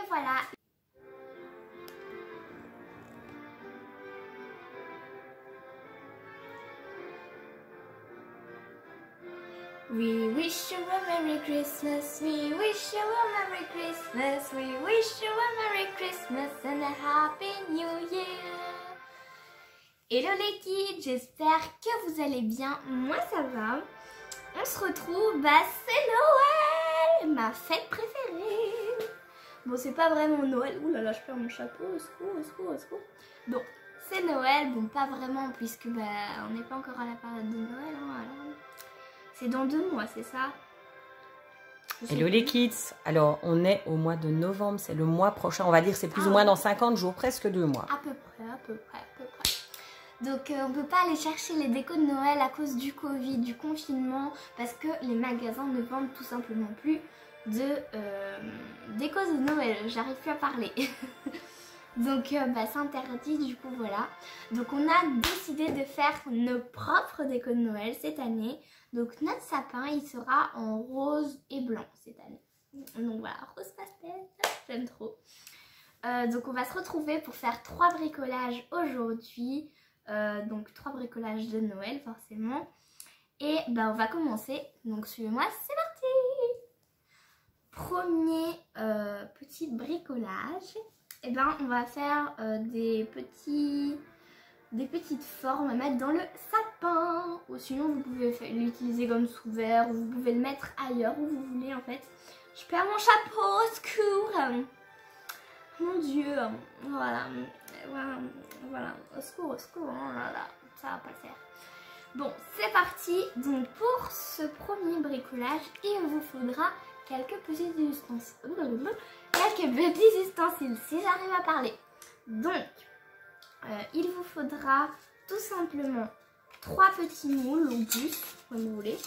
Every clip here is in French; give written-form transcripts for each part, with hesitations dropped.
voilà. We wish you a Merry Christmas, we wish you a Merry Christmas, we wish you a Merry Christmas and a Happy New Year. Hello les kids, j'espère que vous allez bien, moi ça va. On se retrouve, c'est Noël, ma fête préférée. Bon, c'est pas vraiment Noël, ouh là là, je perds mon chapeau, au secours, au secours, au secours. Bon, c'est Noël, bon pas vraiment puisque on n'est pas encore à la période de Noël, hein, alors... C'est dans 2 mois, c'est ça? Hello les kids. Alors, on est au mois de novembre, c'est le mois prochain. On va dire c'est plus ou moins dans 50 jours, presque 2 mois. À peu près. Donc, on ne peut pas aller chercher les décos de Noël à cause du Covid, du confinement, parce que les magasins ne vendent tout simplement plus de décos de Noël. J'arrive plus à parler. Donc c'est interdit, du coup voilà. Donc on a décidé de faire nos propres décos de Noël cette année. Donc notre sapin il sera en rose et blanc cette année. Donc voilà, rose pastel, j'aime trop. Donc on va se retrouver pour faire 3 bricolages aujourd'hui. Donc 3 bricolages de Noël forcément. Et on va commencer. Donc suivez-moi, c'est parti. Premier petit bricolage. Et on va faire des petites formes à mettre dans le sapin. Ou sinon vous pouvez l'utiliser comme sous-verre, ou vous pouvez le mettre ailleurs où vous voulez en fait. Je perds mon chapeau, au secours. Mon dieu, voilà, au secours, oh là là, ça va pas le faire. Bon, c'est parti. Donc pour ce premier bricolage, il vous faudra quelques petits ustensiles. Si j'arrive à parler. Donc, il vous faudra tout simplement 3 petits moules ou plus, comme vous voulez.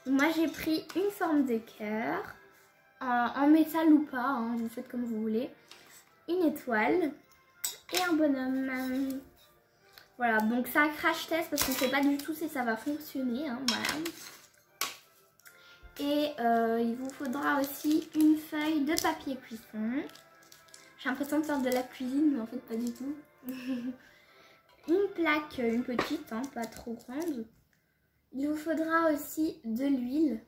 Moi, j'ai pris une forme de cœur, en métal ou pas, hein, vous faites comme vous voulez. Une étoile et un bonhomme. Voilà, donc ça crash test parce qu'on ne sait pas du tout si ça va fonctionner. Hein, voilà. Et il vous faudra aussi une feuille de papier cuisson. J'ai l'impression de faire de la cuisine, mais en fait pas du tout. Une plaque, une petite, hein, pas trop grande. Il vous faudra aussi de l'huile.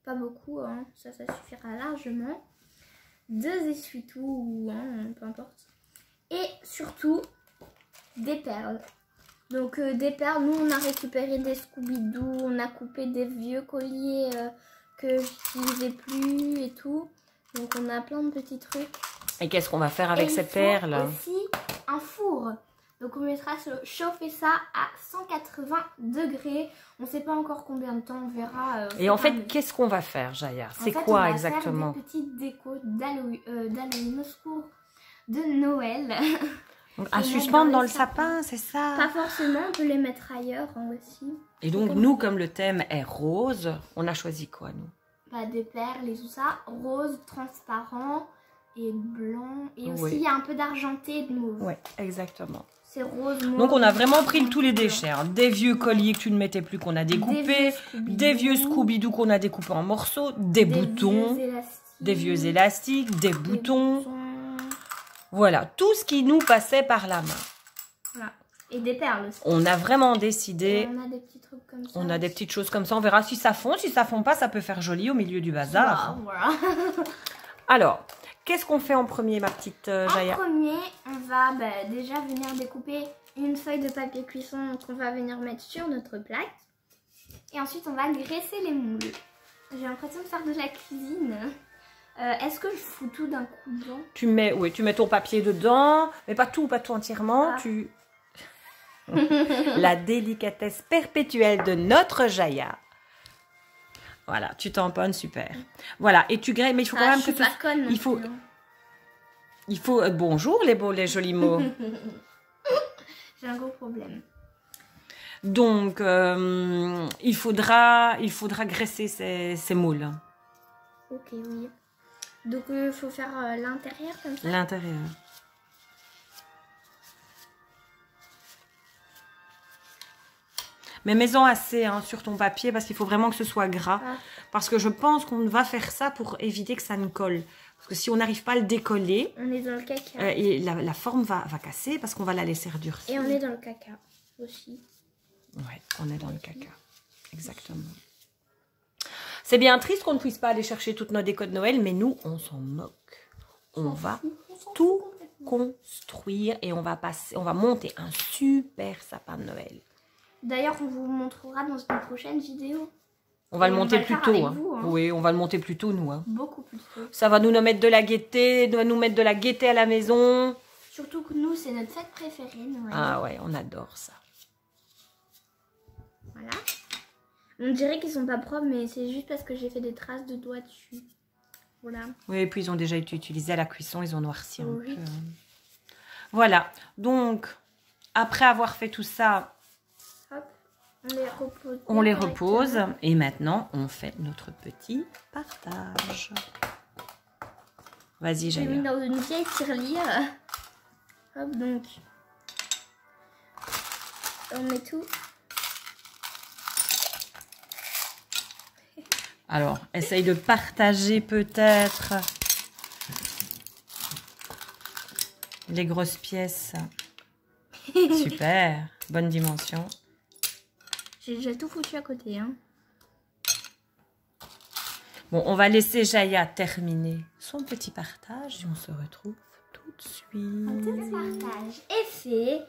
Pas beaucoup, hein, ça suffira largement. 2 essuie-tout, hein, peu importe. Et surtout, des perles. Donc des perles, nous on a récupéré des Scooby-Doo, on a coupé des vieux colliers que j'utilisais plus et tout. Donc on a plein de petits trucs. Et qu'est-ce qu'on va faire avec ces perles? Aussi un four. Donc on mettra chauffer ça à 180 degrés. On ne sait pas encore combien de temps, on verra. Et en fait, qu'est-ce qu'on va faire, Jaya? C'est quoi exactement? On va faire des petites décos d'Halloween, au secours, de Noël. Donc, à suspendre dans le sapin, c'est ça? Pas forcément, on peut les mettre ailleurs aussi. Et donc nous, comme le thème est rose, on a choisi quoi nous? Des perles et tout ça, rose, transparent et blanc. Et aussi il y a un peu d'argenté et de mauve. Oui, exactement. C'est rose, mauve. Donc on a vraiment pris tous les déchets. Hein. Des vieux colliers que tu ne mettais plus qu'on a découpés, des vieux Scooby-Doo qu'on a découpés en morceaux, des boutons, des vieux élastiques, des boutons. Voilà, tout ce qui nous passait par la main. Voilà. Et des perles aussi. On a vraiment décidé. On a des petits trucs comme ça. On a des petites choses comme ça. On verra si ça fond. Si ça fond pas, ça peut faire joli au milieu du bazar. Voilà. Alors, qu'est-ce qu'on fait en premier, ma petite Jaya? En premier, on va déjà venir découper une feuille de papier cuisson qu'on va venir mettre sur notre plaque. Et ensuite, on va graisser les moules. J'ai l'impression de faire de la cuisine. Est-ce que je fous tout d'un coup dedans? Tu mets ton papier dedans, mais pas tout entièrement. La délicatesse perpétuelle de notre Jaya. Voilà, tu tamponnes, super. Voilà, et tu graises, mais il faut quand même que pas conne, il faut bonjour les jolis mots. J'ai un gros problème. Donc il faudra graisser ces moules. Ok, oui. Donc il faut faire l'intérieur comme ça. L'intérieur. Mais mets-en assez sur ton papier parce qu'il faut vraiment que ce soit gras. Parce que je pense qu'on va faire ça pour éviter que ça ne colle. Parce que si on n'arrive pas à le décoller, On est dans le caca. et la forme va casser parce qu'on va la laisser durcir. Et on est dans le caca aussi. Ouais, on est dans le caca. Exactement. C'est bien triste qu'on ne puisse pas aller chercher toutes nos décos de Noël, mais nous, on s'en moque. On va tout construire et on va monter un super sapin de Noël. D'ailleurs, on vous montrera dans une prochaine vidéo. On va le monter plus tôt. Hein. Oui, on va le monter plus tôt, nous. Hein. Beaucoup plus tôt. Ça va nous mettre de la gaieté, à la maison. Surtout que nous, c'est notre fête préférée, Noël. Ah ouais, on adore ça. Voilà. On dirait qu'ils sont pas propres, mais c'est juste parce que j'ai fait des traces de doigts dessus. Voilà. Oui, et puis ils ont déjà été utilisés à la cuisson, ils ont noirci un Oui. peu. Voilà, donc, après avoir fait tout ça, Hop, on les repose. on les repose. Et maintenant, on fait notre petit partage. Vas-y, J'ai mis Jaya. dans une vieille tirelire. Hop, donc. On met tout. Alors, essaye de partager peut-être les grosses pièces. Super, bonne dimension. J'ai déjà tout foutu à côté. Hein. Bon, on va laisser Jaya terminer son petit partage et on se retrouve tout de suite. Un petit partage est fait.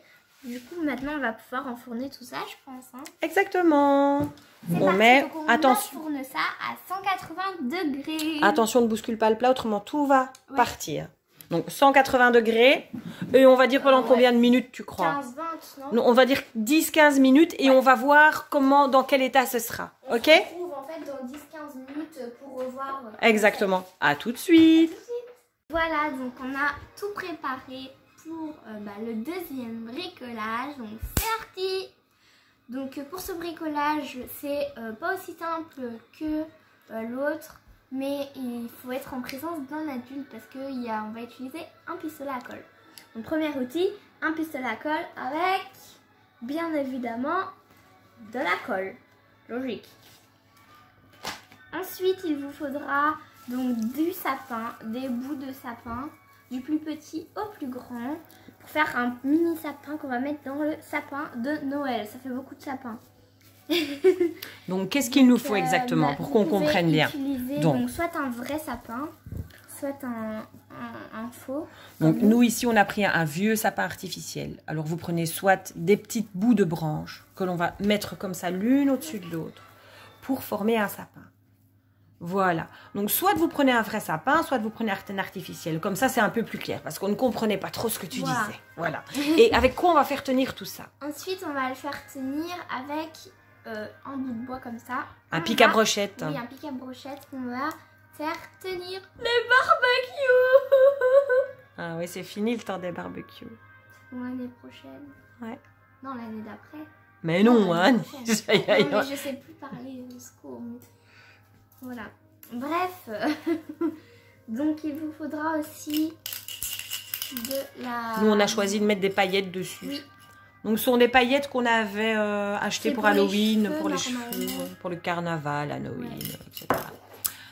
Du coup, maintenant, on va pouvoir enfourner tout ça, je pense. Hein. Exactement. C'est On parti, met, donc on attention, enfourne ça à 180 degrés. attention ne bouscule pas le plat, autrement tout va partir. Donc 180 degrés et on va dire pendant combien de minutes tu crois? 15-20, non? Non, on va dire 10-15 minutes et on va voir dans quel état ce sera. On Ok? se retrouve en fait dans 10-15 minutes pour revoir. Exactement. À tout de suite. Voilà, donc on a tout préparé pour le deuxième bricolage. Donc c'est parti. Donc pour ce bricolage, c'est pas aussi simple que l'autre, mais il faut être en présence d'un adulte parce qu'on va utiliser un pistolet à colle. Donc premier outil, un pistolet à colle avec bien évidemment de la colle. Logique. Ensuite, il vous faudra donc du sapin, des bouts de sapin, du plus petit au plus grand, pour faire un mini sapin qu'on va mettre dans le sapin de Noël. Ça fait beaucoup de sapins. Donc qu'est-ce qu'il nous faut exactement pour qu'on comprenne bien? Donc soit un vrai sapin, soit un faux. Donc nous ici on a pris un vieux sapin artificiel. Alors vous prenez soit des petites bouts de branches que l'on va mettre comme ça l'une au-dessus de l'autre pour former un sapin. Voilà. Donc soit vous prenez un vrai sapin, soit vous prenez un artificiel. Comme ça c'est un peu plus clair parce qu'on ne comprenait pas trop ce que tu disais. Voilà. Et avec quoi on va faire tenir tout ça? Ensuite on va le faire tenir avec un bout de bois comme ça. Un pic à brochette. Oui, un pic à brochette qu'on va faire tenir les barbecues. Ah oui, c'est fini le temps des barbecues. Pour l'année prochaine. Ouais. Non, l'année d'après. Mais non, hein. Non, mais je sais plus parler au secours. Voilà. Bref. Donc il vous faudra aussi de la... Nous on a choisi de mettre des paillettes dessus. Oui. Donc ce sont des paillettes qu'on avait achetées pour Halloween, pour les cheveux, pour le carnaval, Halloween, etc.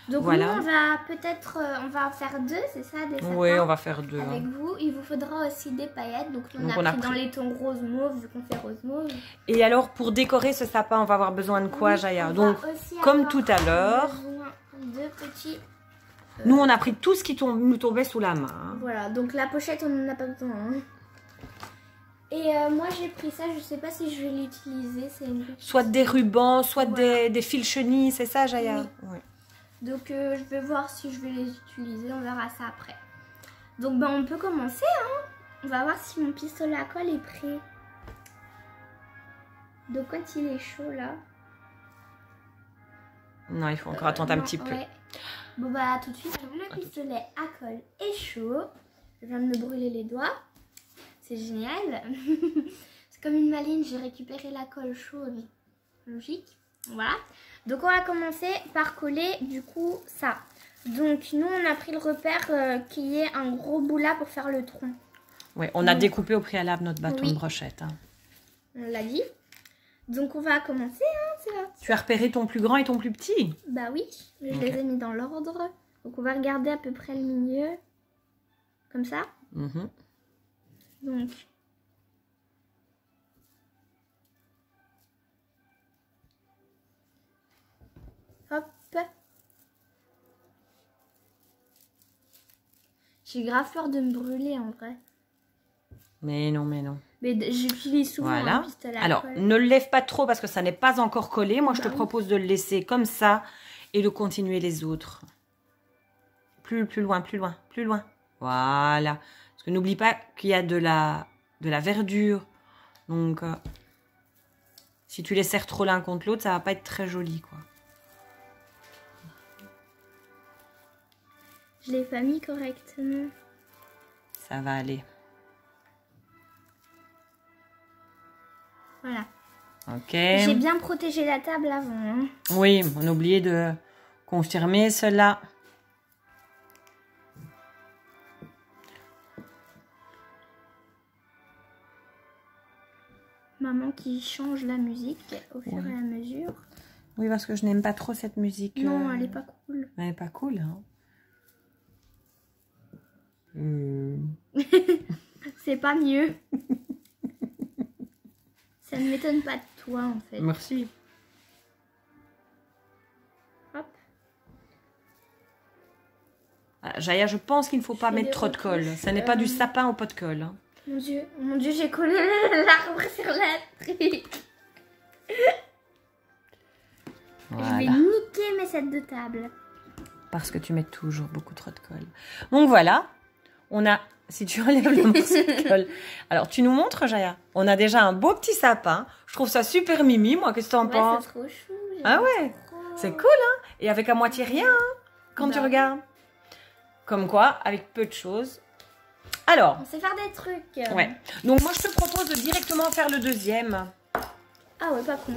Donc voilà. nous on va peut-être, on va en faire deux, c'est ça, des sapins. Oui, on va faire deux. Avec vous, il vous faudra aussi des paillettes. Donc nous on a pris dans les tons rose mauve, vu qu'on fait rose mauve. Et alors pour décorer ce sapin, on va avoir besoin de quoi, Jaya? Donc comme tout à l'heure, de petits... nous on a pris tout ce qui nous tombait sous la main. Hein. Voilà, donc la pochette on n'en a pas besoin. Hein. Et moi j'ai pris ça, je sais pas si je vais l'utiliser. Soit des rubans, soit des fils chenilles, c'est ça Jaya? Oui. Donc je vais voir si je vais les utiliser, on verra ça après. Donc on peut commencer, hein. On va voir si mon pistolet à colle est prêt. Donc quand il est chaud là... Non, il faut encore attendre un petit peu. Bon bah tout de suite, le pistolet à colle est chaud. Je viens de me brûler les doigts. C'est génial. C'est comme une maline, j'ai récupéré la colle chaude. Logique. Voilà. Donc on va commencer par coller du coup ça. Donc nous on a pris le repère qui est un gros bout là pour faire le tronc. Oui, on a découpé au préalable notre bâton de brochette. Hein. On l'a dit. Donc on va commencer, hein, c'est là. Tu as repéré ton plus grand et ton plus petit? Bah oui, je les ai mis dans l'ordre. Donc on va regarder à peu près le milieu. Comme ça. Donc. Hop. J'ai grave peur de me brûler en vrai. Mais non, mais non. Mais j'utilise souvent un pistolet à Alors, colle. ne le lève pas trop parce que ça n'est pas encore collé. Moi, je te propose de le laisser comme ça et de continuer les autres. Plus loin, plus loin, plus loin. Voilà. Parce que n'oublie pas qu'il y a de la verdure. Donc, si tu les serres trop l'un contre l'autre, ça va pas être très joli, quoi. Je l'ai pas mis correctement. Ça va aller. Voilà. Ok. J'ai bien protégé la table avant. Hein. Oui, on a oublié de confirmer cela. Maman qui change la musique au fur et à mesure. Oui, parce que je n'aime pas trop cette musique. Non, elle est pas cool. Elle est pas cool, hein. C'est pas mieux. Ça ne m'étonne pas de toi, en fait. Merci. Hop. Ah, Jaya, je pense qu'il ne faut pas mettre trop de colle. Ça n'est pas du sapin au pot de colle. Hein. Mon Dieu, j'ai collé l'arbre sur la truc. Voilà. Je vais niquer mes sets de table. Parce que tu mets toujours beaucoup trop de colle. Donc voilà, on a... Si tu enlèves le morceau de colle. Alors, tu nous montres, Jaya? On a déjà un beau petit sapin. Je trouve ça super mimi, moi. Qu'est-ce que t'en penses? C'est trop chou. Ah ouais, c'est cool, hein? Et avec à moitié rien, hein, quand tu regardes. Comme quoi, avec peu de choses. Alors. On sait faire des trucs. Ouais. Donc, moi, je te propose de directement faire le deuxième. Ah ouais, pas con.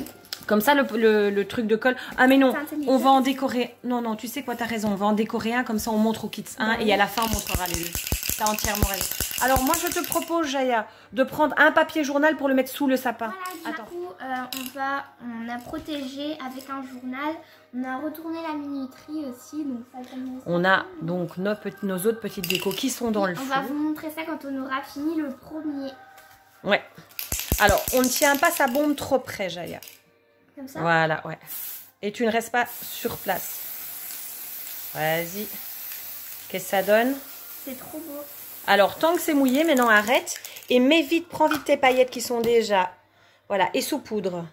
Comme ça, le truc de colle. Ah, mais non, on va en décorer. Non, non, tu sais quoi, t'as raison. On va en décorer un, comme ça, on montre aux kids un. Et à la fin, on montrera les deux. T'as entièrement raison. Alors, moi, je te propose, Jaya, de prendre un papier journal pour le mettre sous le sapin. Voilà, du coup, on a protégé avec un journal. On a retourné la minuterie aussi. Donc ça on a donc nos autres petites décos qui sont dans le fond. On va vous montrer ça quand on aura fini le premier. Ouais. Alors, on ne tient pas sa bombe trop près, Jaya. Comme ça? Voilà, ouais. Et tu ne restes pas sur place. Vas-y. Qu'est-ce que ça donne? C'est trop beau. Alors, tant que c'est mouillé, maintenant arrête. Et mets vite, prends vite tes paillettes qui sont déjà... Voilà, et saupoudre.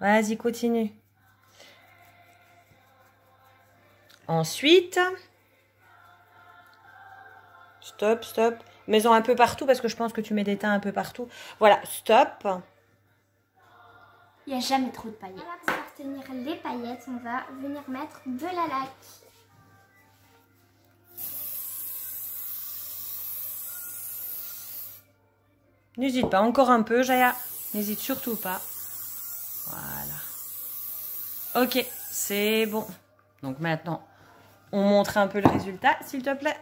Vas-y, continue. Ensuite... Stop, stop. Mets-en un peu partout parce que je pense que tu mets des teints un peu partout. Voilà, stop. Il n'y a jamais trop de paillettes. Voilà, pour faire tenir les paillettes, on va venir mettre de la laque. N'hésite pas, encore un peu, Jaya. N'hésite surtout pas. Voilà. Ok, c'est bon. Donc maintenant, on montre un peu le résultat, s'il te plaît.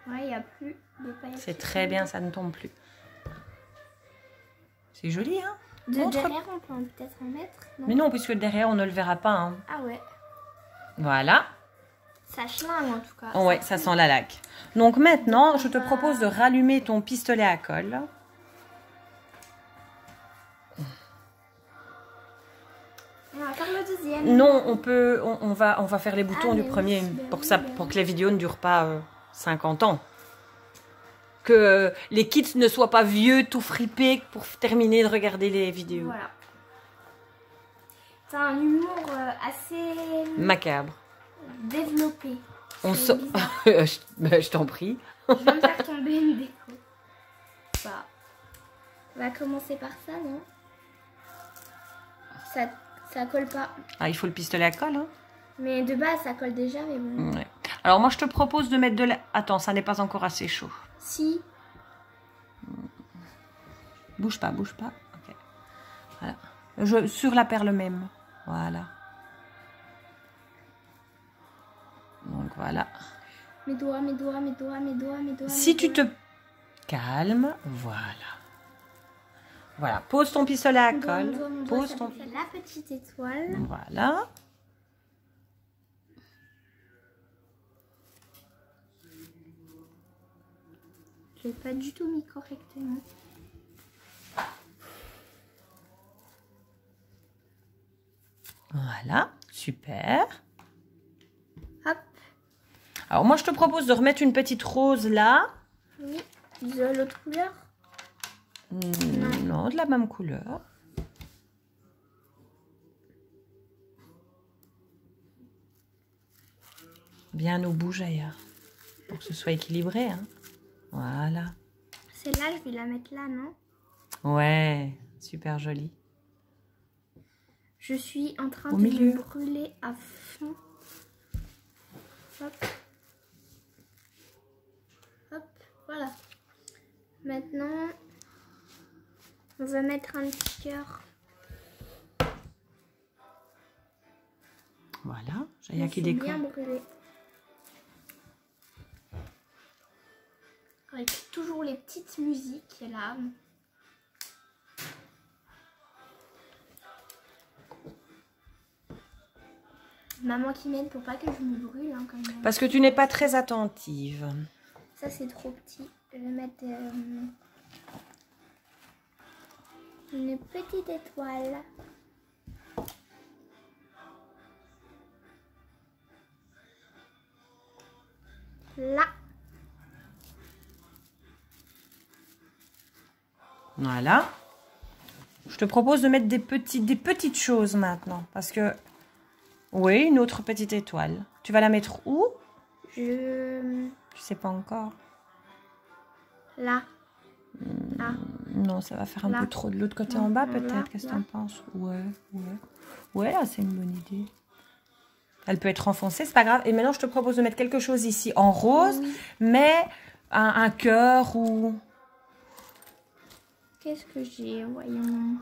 Ouais, il n'y a plus de paillettes. C'est très bien, ça ne tombe plus. C'est joli, hein? Derrière, on peut peut-être en mettre. Non. Mais non, puisque derrière, on ne le verra pas. Hein. Ah ouais. Voilà. Ça schlingue en tout cas. Oh ouais, ça sent la laque. Donc maintenant, je te propose de rallumer ton pistolet à colle. On va faire le deuxième. Non, on va faire les boutons du premier pour que les vidéos ne durent pas 50 ans. Que les kits ne soient pas vieux, tout fripés pour terminer de regarder les vidéos. Voilà. C'est un humour assez... macabre. Développé. Je t'en prie. Je vais me faire tomber une déco. Bah, on va commencer par ça, non? Ça colle pas. Ah, il faut le pistolet à colle, hein? Mais de base, ça colle déjà, mais bon. Ouais. Alors moi, je te propose de mettre de la... Attends, ça n'est pas encore assez chaud. Si. Bouge pas, bouge pas. Ok. Voilà. Sur la perle même. Voilà. Donc voilà. Mes doigts, mes doigts, mes doigts, mes doigts, mes doigts. Si tu te calmes, voilà. Voilà, pose ton pistolet à Mon colle. doigt, Pose ça ton... fait la petite étoile. Voilà. Je l'ai pas du tout mis correctement. Voilà, super. Hop. Alors moi je te propose de remettre une petite rose là. Oui. De l'autre couleur. Non, de la même couleur. Bien au bout, Jaya. Pour que ce soit équilibré. Hein. Voilà. Celle-là, je vais la mettre là, non? Ouais, super joli. Je suis en train Au de milieu. me brûler à fond. Hop. Hop, voilà. Maintenant, on va mettre un petit cœur. Voilà, Jaya qui Je suis décore. bien brûlée. Avec toujours les petites musiques là. Maman qui m'aide pour pas que je me brûle hein, quand même. Parce que tu n'es pas très attentive. Ça c'est trop petit. Je vais mettre une petite étoile. Là. Voilà. Je te propose de mettre des petites choses maintenant. Parce que... Oui, une autre petite étoile. Tu vas la mettre où? Je... Je sais pas encore. Là. Là. Non, ça va faire un Là. peu trop de l'autre côté Non, en bas là, peut-être. Qu'est-ce que là. t'en penses? Ouais, ouais. Ouais, là, c'est une bonne idée. Elle peut être enfoncée, c'est pas grave. Et maintenant, je te propose de mettre quelque chose ici en rose, Oui. mais un cœur ou... Qu'est-ce que j'ai? Voyons.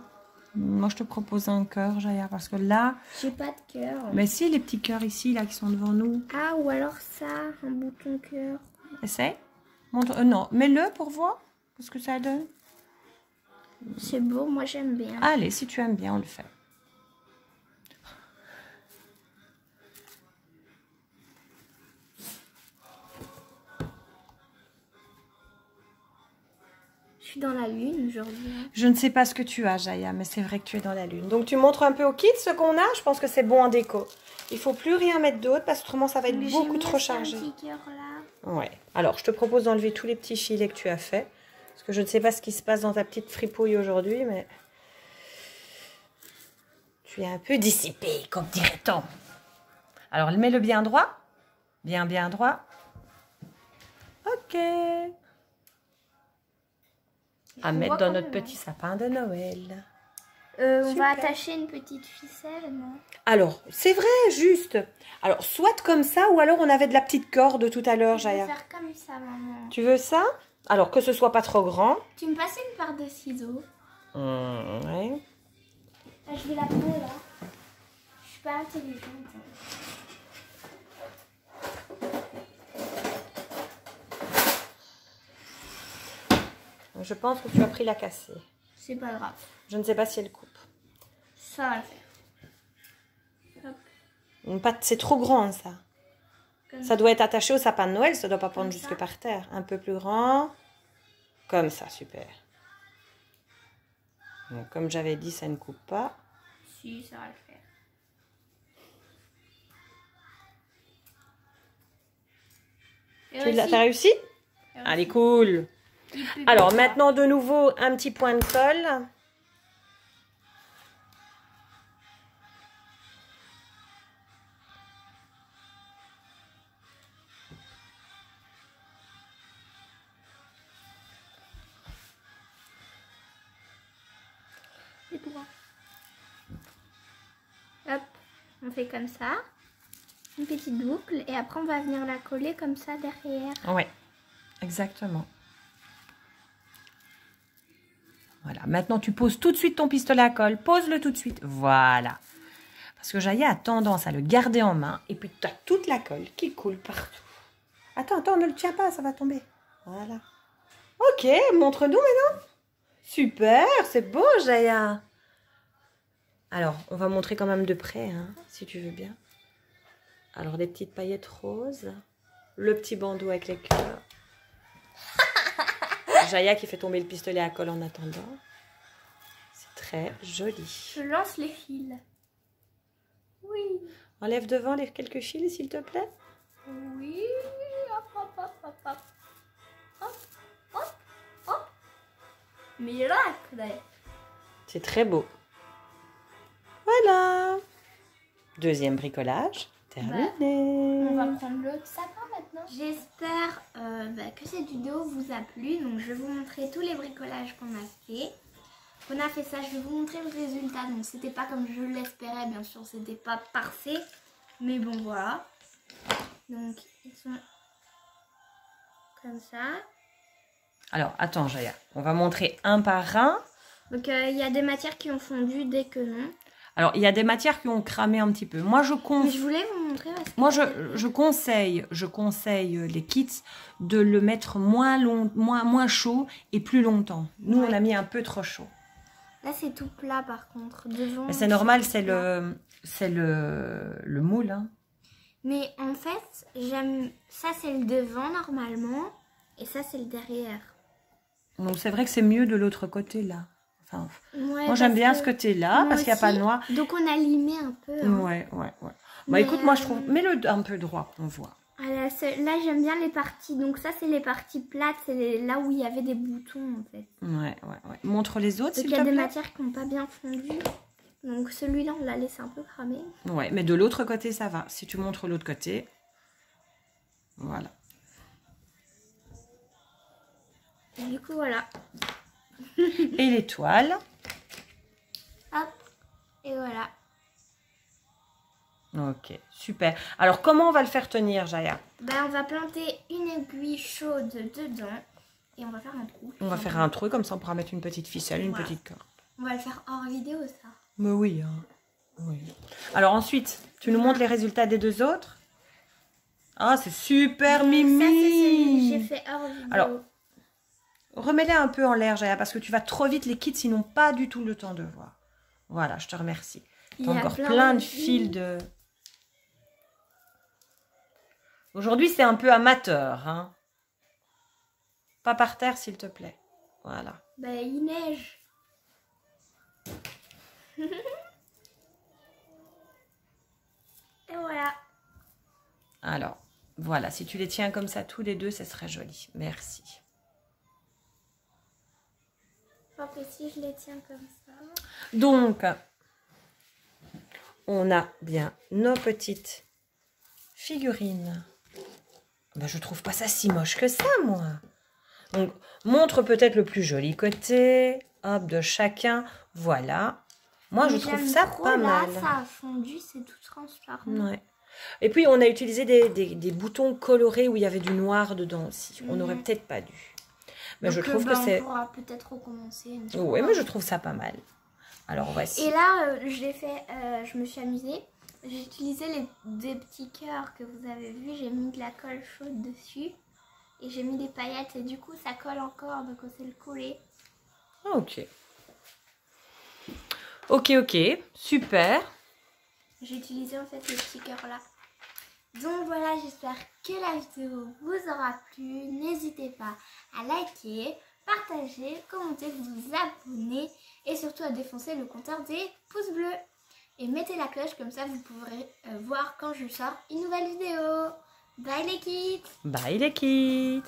Moi, je te propose un cœur, Jaya, parce que là... J'ai pas de cœur. Mais si, les petits cœurs ici, là, qui sont devant nous. Ah, ou alors ça, un bouton cœur. Essaye. Montre... non, mets-le pour voir ce que ça donne. C'est beau, moi j'aime bien. Allez, si tu aimes bien, on le fait. Je suis dans la lune aujourd'hui. Je ne sais pas ce que tu as, Jaya, mais c'est vrai que tu es dans la lune. Donc, tu montres un peu au kit ce qu'on a. Je pense que c'est bon en déco. Il faut plus rien mettre d'autre parce que autrement, ça va être Mais j'ai beaucoup mis trop aussi chargé. un petit cœur là. Ouais. Alors, je te propose d'enlever tous les petits filets que tu as fait. Parce que je ne sais pas ce qui se passe dans ta petite fripouille aujourd'hui, mais... Tu es un peu dissipée, comme dirait-on. Alors, mets-le bien droit. Bien droit. Ok. À mettre dans notre petit sapin de Noël. On Super. va attacher une petite ficelle, non? Alors, c'est vrai, juste. Alors, soit comme ça, ou alors on avait de la petite corde tout à l'heure, Je vais Jaya. faire comme ça, maman. Tu veux ça? Alors, que ce soit pas trop grand. Tu me passes une paire de ciseaux? Ouais. Ah, je vais la prendre là. Je suis pas intelligente. Je pense que tu as pris la cassée. C'est pas grave. Je ne sais pas si elle coupe. Ça va le faire. Hop. C'est trop grand, ça. Comme Ça doit être attaché au sapin de Noël, ça doit pas prendre Comme jusque ça. par terre. Un peu plus grand. Comme ça, super. Donc, comme j'avais dit, ça ne coupe pas. Si, ça va le faire. Et aussi, T'as réussi? et aussi, Allez, cool. il peut Alors, pas. maintenant, de nouveau, un petit point de colle. Et droit. Hop, on fait comme ça. Une petite boucle. Et après, on va venir la coller comme ça derrière. Ouais, exactement. Voilà, maintenant tu poses tout de suite ton pistolet à colle. Pose-le tout de suite. Voilà. Parce que Jaya a tendance à le garder en main. Et puis tu as toute la colle qui coule partout. Attends, ne le tiens pas, ça va tomber. Voilà. Ok, montre-nous maintenant. Super, c'est beau, Jaya. Alors, on va montrer quand même de près, hein, si tu veux bien. Alors, des petites paillettes roses. Le petit bandeau avec les cœurs. Jaya qui fait tomber le pistolet à colle en attendant. C'est très joli. Je lance les fils. Oui. Enlève devant les quelques fils, s'il te plaît. Oui. Hop, hop, hop, hop, hop. Hop, hop, hop. Miracle. C'est très beau. Voilà. Deuxième bricolage. Terminé. On va prendre le sapin maintenant. J'espère que cette vidéo vous a plu. Donc je vais vous montrer tous les bricolages qu'on a fait. Ça, je vais vous montrer le résultat. Donc c'était pas comme je l'espérais, bien sûr, c'était pas parfait. Mais bon, voilà. Donc ils sont comme ça. Alors, attends, Jaya. On va montrer un par un. Donc il y a des matières qui ont fondu, des que non. Alors, il y a des matières qui ont cramé un petit peu. Moi, je voulais vous montrer. Parce que moi, je conseille les kits de le mettre moins chaud et plus longtemps. Nous, on a mis un peu trop chaud. Là, c'est tout plat, par contre. Devant. C'est normal, c'est le moule. Hein. Mais en fait, j'aime ça, c'est le devant normalement, et ça, c'est le derrière. Donc, c'est vrai que c'est mieux de l'autre côté là. Enfin, ouais, moi, j'aime bien ce côté-là parce qu'il n'y a pas de noir. Donc, on a limé un peu. Hein. Ouais. Bah, écoute, moi, je trouve... Mets-le un peu droit, qu'on voit. Là, j'aime bien les parties. Donc, ça, c'est les parties plates. C'est là où il y avait des boutons, en fait. Ouais. Montre les autres, s'il te plaît. Il y a des matières qui n'ont pas bien fondu. Donc, celui-là, on l'a laissé un peu cramer. Ouais, mais de l'autre côté, ça va. Si tu montres l'autre côté... Voilà. Et du coup, voilà. Et l'étoile. Hop. Et voilà. Ok, super. Alors, comment on va le faire tenir, Jaya? On va planter une aiguille chaude dedans. Et on va faire un trou. On va faire un trou, comme ça on pourra mettre une petite ficelle, une petite corde. On va le faire hors vidéo, ça. Mais oui, hein. Oui. Alors ensuite, tu nous montres les résultats des deux autres? Ah, c'est super, Mimi. Ça, c'est celui que j'ai fait hors vidéo. Alors, remets-les un peu en l'air, Jaya, parce que tu vas trop vite, les kits, ils n'ont pas du tout le temps de voir. Voilà, je te remercie. Tu as encore plein de fils de... Aujourd'hui, c'est un peu amateur, hein. Pas par terre, s'il te plaît. Voilà. Il neige. Et voilà. Alors, voilà. Si tu les tiens comme ça, tous les deux, ce serait joli. Merci. Donc, si je les tiens comme ça... Donc, on a bien nos petites figurines. Je trouve pas ça si moche que ça, moi. Donc, montre peut-être le plus joli côté. Hop, de chacun. Voilà. Moi, je trouve ça pas mal. Ça a fondu, c'est tout transparent. Ouais. Et puis, on a utilisé des boutons colorés où il y avait du noir dedans aussi. On n'aurait peut-être pas dû. Mais donc, je trouve que c'est... On pourra peut-être recommencer. Oui, mais je trouve ça pas mal. Alors, voici. Et là, je me suis amusée. J'ai utilisé des petits cœurs que vous avez vus. J'ai mis de la colle chaude dessus. Et j'ai mis des paillettes. Et du coup, ça colle encore. Donc, on sait le coller. Ok. Ok. Super. J'ai utilisé en fait les petits cœurs là. Donc voilà, j'espère que la vidéo vous aura plu. N'hésitez pas à liker, partager, commenter, vous abonner. Et surtout à défoncer le compteur des pouces bleus. Et mettez la cloche, comme ça vous pourrez voir quand je sors une nouvelle vidéo. Bye les kits! Bye les kits!